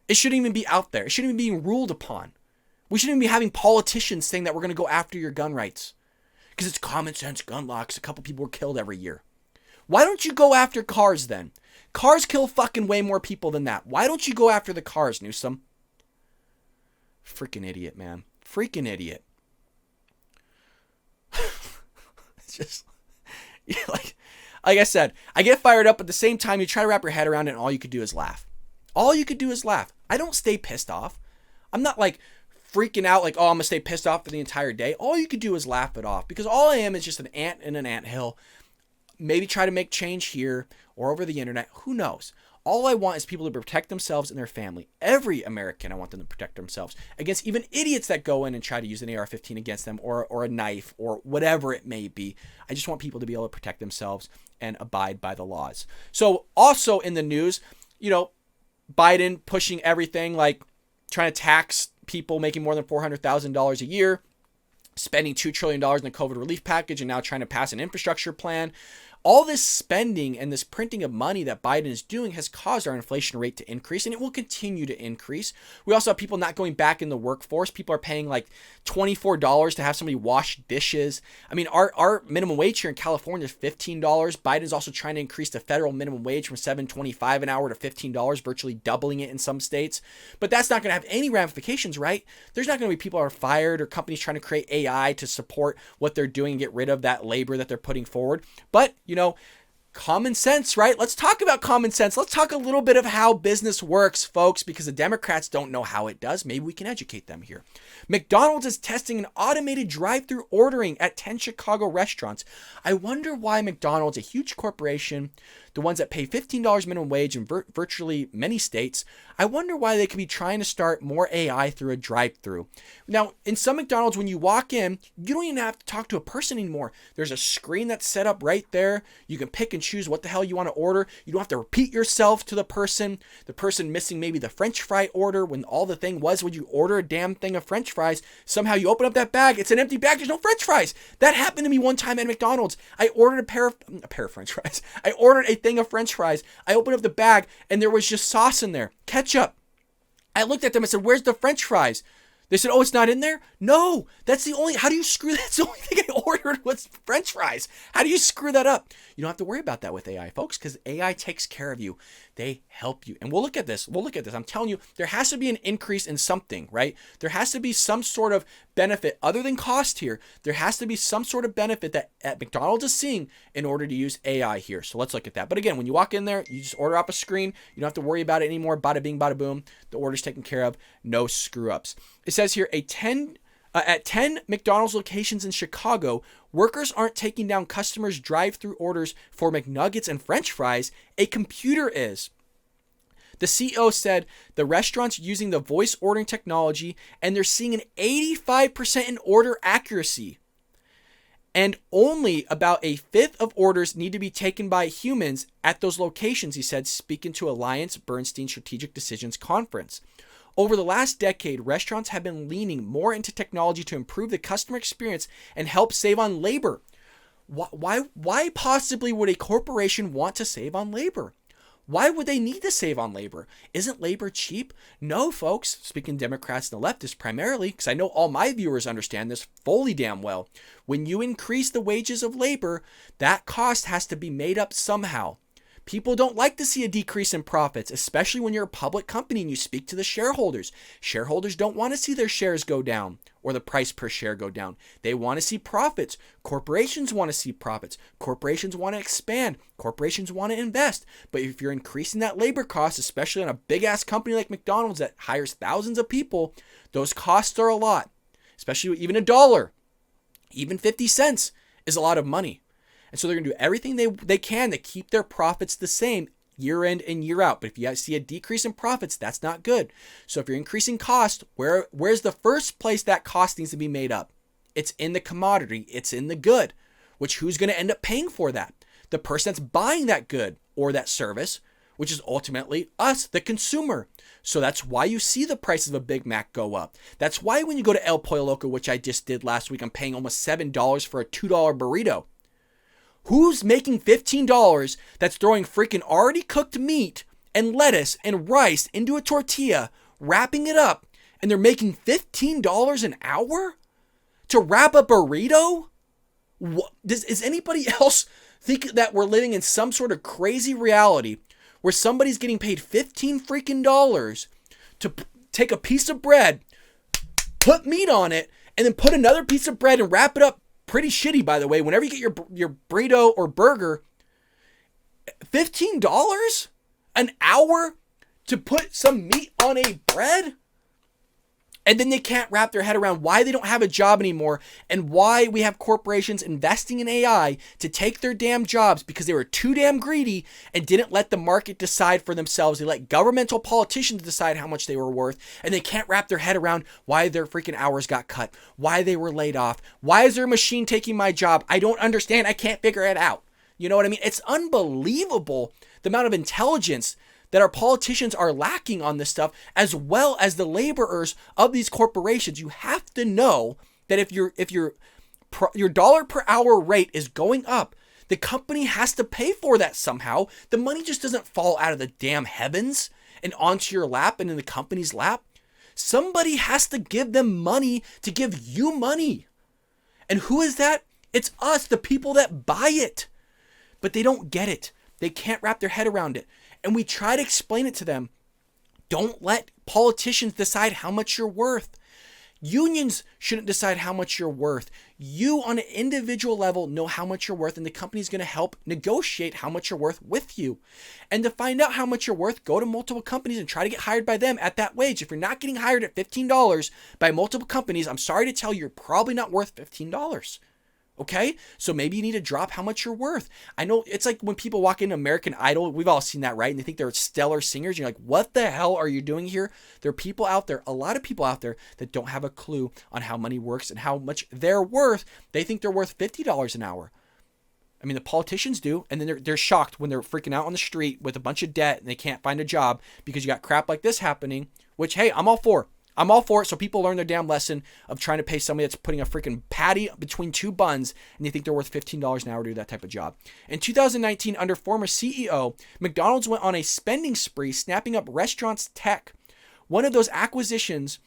Speaker 1: It shouldn't even be out there. It shouldn't even be ruled upon. We shouldn't even be having politicians saying that we're going to go after your gun rights because it's common sense gun law, because a couple people were killed every year. Why don't you go after cars then? Cars kill fucking way more people than that. Why don't you go after the cars, Newsom? Freaking idiot, man. Freaking idiot. It's just, yeah, like I said, I get fired up, but at the same time, you try to wrap your head around it, and all you could do is laugh. All you could do is laugh. I don't stay pissed off. I'm not like freaking out like, oh, I'm going to stay pissed off for the entire day. All you could do is laugh it off, because all I am is just an ant in an anthill. Maybe try to make change here or over the internet. Who knows? All I want is people to protect themselves and their family. Every American, I want them to protect themselves against even idiots that go in and try to use an AR-15 against them, or a knife, or whatever it may be. I just want people to be able to protect themselves and abide by the laws. So also in the news, you know, Biden pushing everything, like trying to tax people making more than $400,000 a year, spending $2 trillion in the COVID relief package, and now trying to pass an infrastructure plan. All this spending and this printing of money that Biden is doing has caused our inflation rate to increase, and it will continue to increase. We also have people not going back in the workforce. People are paying like $24 to have somebody wash dishes. I mean, our minimum wage here in California is $15. Biden's also trying to increase the federal minimum wage from $7.25 an hour to $15, virtually doubling it in some states. But that's not going to have any ramifications, right? There's not going to be people who are fired or companies trying to create AI to support what they're doing and get rid of that labor that they're putting forward. But common sense, right? Let's talk about common sense. Let's talk a little bit of how business works, folks, because the Democrats don't know how it does. Maybe we can educate them here. McDonald's is testing an automated drive-thru ordering at 10 Chicago restaurants. I wonder why McDonald's, a huge corporation, the ones that pay $15 minimum wage in virtually many states, I wonder why they could be trying to start more AI through a drive-thru. Now, in some McDonald's, when you walk in, you don't even have to talk to a person anymore. There's a screen that's set up right there. You can pick and choose what the hell you want to order. You don't have to repeat yourself to the person missing maybe the French fry order when all the thing was when you order a damn thing of French fries. Somehow you open up that bag, it's an empty bag, there's no French fries. That happened to me one time at McDonald's. I ordered a pair of French fries. I ordered a thing of French fries. I opened up the bag and there was just sauce in there, ketchup. I looked at them and said, "Where's the French fries?" They said, "Oh, it's not in there?" No, how do you screw that? That's the only thing I ordered was French fries. How do you screw that up? You don't have to worry about that with AI, folks, because AI takes care of you. They help you. And we'll look at this. I'm telling you, there has to be an increase in something, right? There has to be some sort of benefit other than cost here. There has to be some sort of benefit that at McDonald's is seeing in order to use AI here. So let's look at that. But again, when you walk in there, you just order off a screen. You don't have to worry about it anymore. Bada bing, bada boom. The order's taken care of. No screw ups. It says here at 10 McDonald's locations in Chicago, workers aren't taking down customers' drive-thru orders for McNuggets and French fries. A computer is. The CEO said the restaurant's using the voice ordering technology and they're seeing an 85% in order accuracy. And only about a fifth of orders need to be taken by humans at those locations, he said, speaking to Alliance Bernstein Strategic Decisions Conference. Over the last decade, restaurants have been leaning more into technology to improve the customer experience and help save on labor. Why possibly would a corporation want to save on labor? Why would they need to save on labor? Isn't labor cheap? No, folks. Speaking Democrats and the leftists primarily, because I know all my viewers understand this fully damn well. When you increase the wages of labor, that cost has to be made up somehow. People don't like to see a decrease in profits, especially when you're a public company and you speak to the shareholders. Shareholders don't want to see their shares go down or the price per share go down. They want to see profits. Corporations want to see profits. Corporations want to expand. Corporations want to invest. But if you're increasing that labor cost, especially on a big-ass company like McDonald's that hires thousands of people, those costs are a lot, especially even $1, even 50 cents is a lot of money. And so they're going to do everything they can to keep their profits the same year in and year out. But if you see a decrease in profits, that's not good. So if you're increasing cost, where's the first place that cost needs to be made up? It's in the commodity. It's in the good, which who's going to end up paying for that? The person that's buying that good or that service, which is ultimately us, the consumer. So that's why you see the prices of a Big Mac go up. That's why when you go to El Pollo Loco, which I just did last week, I'm paying almost $7 for a $2 burrito. Who's making $15 that's throwing freaking already cooked meat and lettuce and rice into a tortilla, wrapping it up, and they're making $15 an hour to wrap a burrito? Is anybody else think that we're living in some sort of crazy reality where somebody's getting paid $15 freaking dollars to take a piece of bread, put meat on it, and then put another piece of bread and wrap it up? Pretty shitty, by the way. Whenever you get your burrito or burger, $15 an hour to put some meat on a bread? And then they can't wrap their head around why they don't have a job anymore and why we have corporations investing in AI to take their damn jobs because they were too damn greedy and didn't let the market decide for themselves. They let governmental politicians decide how much they were worth, and they can't wrap their head around why their freaking hours got cut, why they were laid off, why is there a machine taking my job? I don't understand. I can't figure it out. You know what I mean? It's unbelievable the amount of intelligence that our politicians are lacking on this stuff, as well as the laborers of these corporations. You have to know that if your dollar per hour rate is going up, the company has to pay for that somehow. The money just doesn't fall out of the damn heavens and onto your lap and in the company's lap. Somebody has to give them money to give you money. And who is that? It's us, the people that buy it. But they don't get it. They can't wrap their head around it. And we try to explain it to them. Don't let politicians decide how much you're worth. Unions shouldn't decide how much you're worth. You on an individual level know how much you're worth, and the company's going to help negotiate how much you're worth with you. And to find out how much you're worth, go to multiple companies and try to get hired by them at that wage. If you're not getting hired at $15 by multiple companies, I'm sorry to tell you, you're probably not worth $15. Okay? So maybe you need to drop how much you're worth. I know it's like when people walk into American Idol, we've all seen that, right? And they think they're stellar singers. You're like, what the hell are you doing here? There are people out there, a lot of people out there that don't have a clue on how money works and how much they're worth. They think they're worth $50 an hour. I mean, the politicians do, and then they're shocked when they're freaking out on the street with a bunch of debt and they can't find a job because you got crap like this happening, which, hey, I'm all for. I'm all for it, so people learn their damn lesson of trying to pay somebody that's putting a freaking patty between two buns and they think they're worth $15 an hour to do that type of job. In 2019, under former CEO, McDonald's went on a spending spree, snapping up restaurants' tech. One of those acquisitions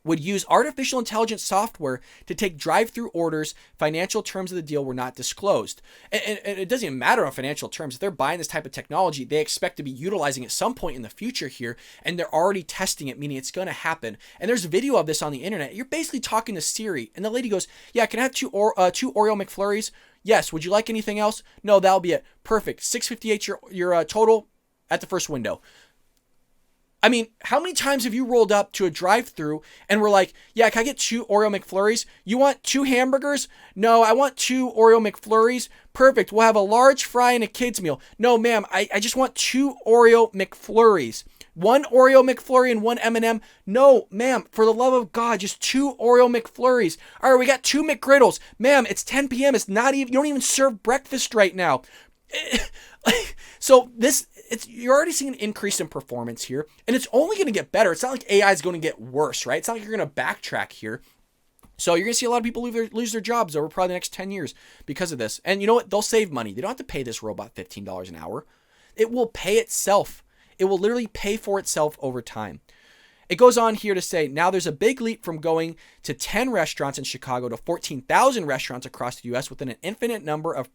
Speaker 1: would use artificial intelligence software to take drive-thru orders. Financial terms of the deal were not disclosed. And it doesn't even matter on financial terms. If they're buying this type of technology, they expect to be utilizing it at some point in the future here, and they're already testing it, meaning it's going to happen. And there's a video of this on the internet. You're basically talking to Siri, and the lady goes, yeah, can I have two Oreo McFlurries? Yes. Would you like anything else? No, that'll be it. Perfect. $6.58 your total at the first window. I mean, how many times have you rolled up to a drive-thru and we're like, yeah, can I get 2 Oreo McFlurries? You want 2 hamburgers? No, I want 2 Oreo McFlurries. Perfect. We'll have a large fry and a kid's meal. No, ma'am, I just want 2 Oreo McFlurries. 1 Oreo McFlurry and 1 M&M. No, ma'am, for the love of God, just 2 Oreo McFlurries. All right, we got 2 McGriddles. Ma'am, it's 10 p.m. It's not even, you don't even serve breakfast right now. So you're already seeing an increase in performance here, and it's only going to get better. It's not like AI is going to get worse, right? It's not like you're going to backtrack here. So you're going to see a lot of people lose their jobs over probably the next 10 years because of this. And you know what? They'll save money. They don't have to pay this robot $15 an hour. It will pay itself. It will literally pay for itself over time. It goes on here to say, now there's a big leap from going to 10 restaurants in Chicago to 14,000 restaurants across the U.S. within an infinite number of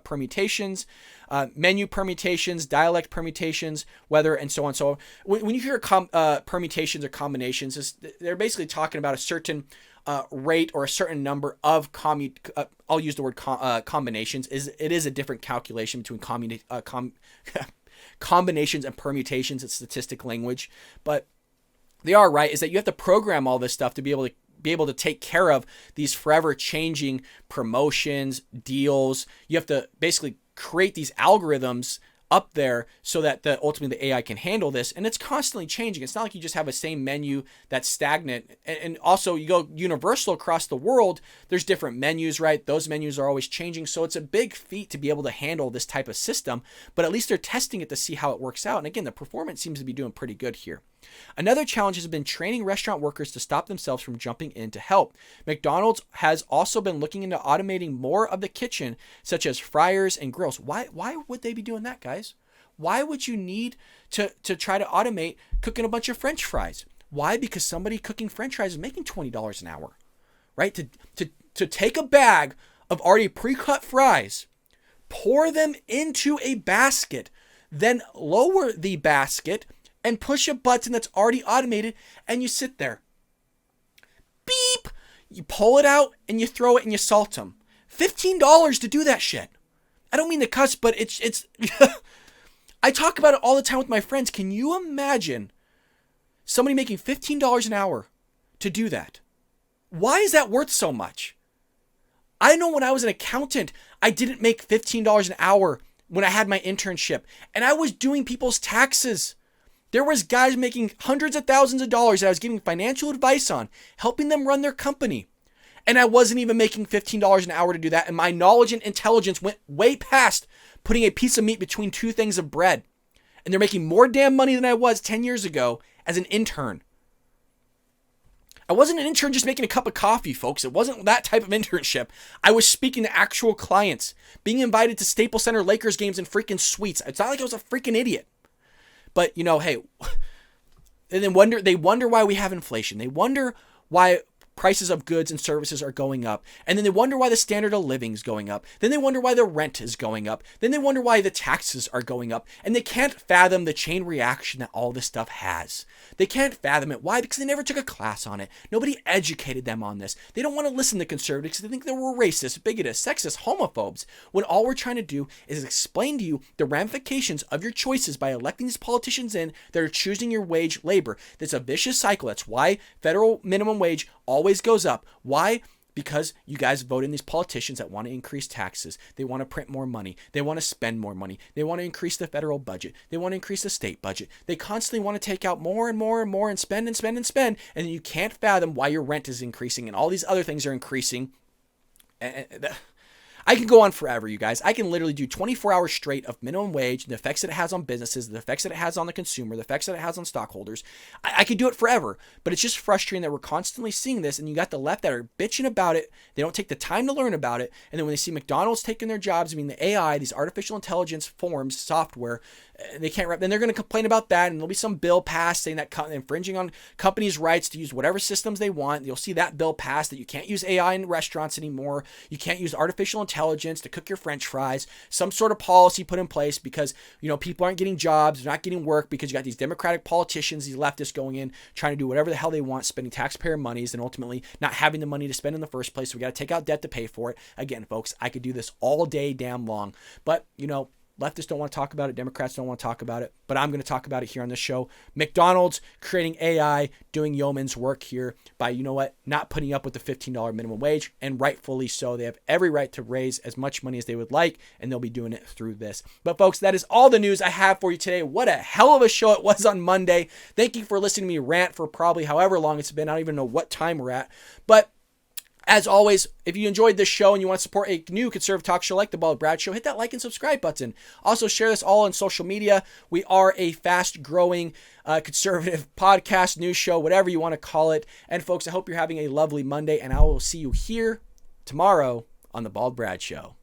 Speaker 1: permutations, menu permutations, dialect permutations, weather, and so on. So when you hear permutations or combinations, they're basically talking about a certain rate or a certain number of I'll use the word combinations. It is a different calculation between combinations and permutations. It's statistic language, but they are right, is that you have to program all this stuff to be able to take care of these forever changing promotions, deals. You have to basically create these algorithms up there so that ultimately the AI can handle this. And it's constantly changing. It's not like you just have a same menu that's stagnant. And also you go universal across the world, there's different menus, right? Those menus are always changing. So it's a big feat to be able to handle this type of system, but at least they're testing it to see how it works out. And again, the performance seems to be doing pretty good here. Another challenge has been training restaurant workers to stop themselves from jumping in to help. McDonald's has also been looking into automating more of the kitchen, such as fryers and grills. Why would they be doing that, guys? Why would you need to try to automate cooking a bunch of French fries? Why? Because somebody cooking French fries is making $20 an hour, right? To take a bag of already pre-cut fries, pour them into a basket, then lower the basket and push a button that's already automated, and you sit there. Beep! You pull it out, and you throw it, and you salt them. $15 to do that shit. I don't mean to cuss, but it's I talk about it all the time with my friends. Can you imagine somebody making $15 an hour to do that? Why is that worth so much? I know when I was an accountant, I didn't make $15 an hour when I had my internship, and I was doing people's taxes. There was guys making hundreds of thousands of dollars that I was giving financial advice on, helping them run their company. And I wasn't even making $15 an hour to do that. And my knowledge and intelligence went way past putting a piece of meat between 2 things of bread. And they're making more damn money than I was 10 years ago as an intern. I wasn't an intern just making a cup of coffee, folks. It wasn't that type of internship. I was speaking to actual clients, being invited to Staples Center Lakers games in freaking suites. It's not like I was a freaking idiot. But, hey, and then they wonder why we have inflation. They wonder why prices of goods and services are going up. And then they wonder why the standard of living is going up. Then they wonder why the rent is going up. Then they wonder why the taxes are going up. And they can't fathom the chain reaction that all this stuff has. They can't fathom it. Why? Because they never took a class on it. Nobody educated them on this. They don't want to listen to conservatives. They think that we're racist, bigoted, sexist, homophobes. When all we're trying to do is explain to you the ramifications of your choices by electing these politicians in that are choosing your wage labor. That's a vicious cycle. That's why federal minimum wage always goes up. Why? Because you guys vote in these politicians that want to increase taxes. They want to print more money. They want to spend more money. They want to increase the federal budget. They want to increase the state budget. They constantly want to take out more and more and more and spend and spend and spend. And then you can't fathom why your rent is increasing and all these other things are increasing. I can go on forever, you guys. I can literally do 24 hours straight of minimum wage, the effects that it has on businesses, the effects that it has on the consumer, the effects that it has on stockholders. I could do it forever, but it's just frustrating that we're constantly seeing this, and you got the left that are bitching about it. They don't take the time to learn about it, and then when they see McDonald's taking their jobs, the AI, these artificial intelligence forms, software, they can't, then they're going to complain about that, and there'll be some bill passed saying that infringing on companies' rights to use whatever systems they want. You'll see that bill passed that you can't use AI in restaurants anymore. You can't use artificial intelligence to cook your French fries. Some sort of policy put in place because people aren't getting jobs, they're not getting work because you got these Democratic politicians, these leftists going in trying to do whatever the hell they want, spending taxpayer monies, and ultimately not having the money to spend in the first place. So we got to take out debt to pay for it. Again, folks, I could do this all day damn long, but leftists don't want to talk about it. Democrats don't want to talk about it, but I'm going to talk about it here on this show. McDonald's creating AI, doing yeoman's work here by, not putting up with the $15 minimum wage, and rightfully so. They have every right to raise as much money as they would like, and they'll be doing it through this. But folks, that is all the news I have for you today. What a hell of a show it was on Monday. Thank you for listening to me rant for probably however long it's been. I don't even know what time we're at, but as always, if you enjoyed this show and you want to support a new conservative talk show like The Bald Brad Show, hit that like and subscribe button. Also, share this all on social media. We are a fast-growing conservative podcast, news show, whatever you want to call it. And folks, I hope you're having a lovely Monday, and I will see you here tomorrow on The Bald Brad Show.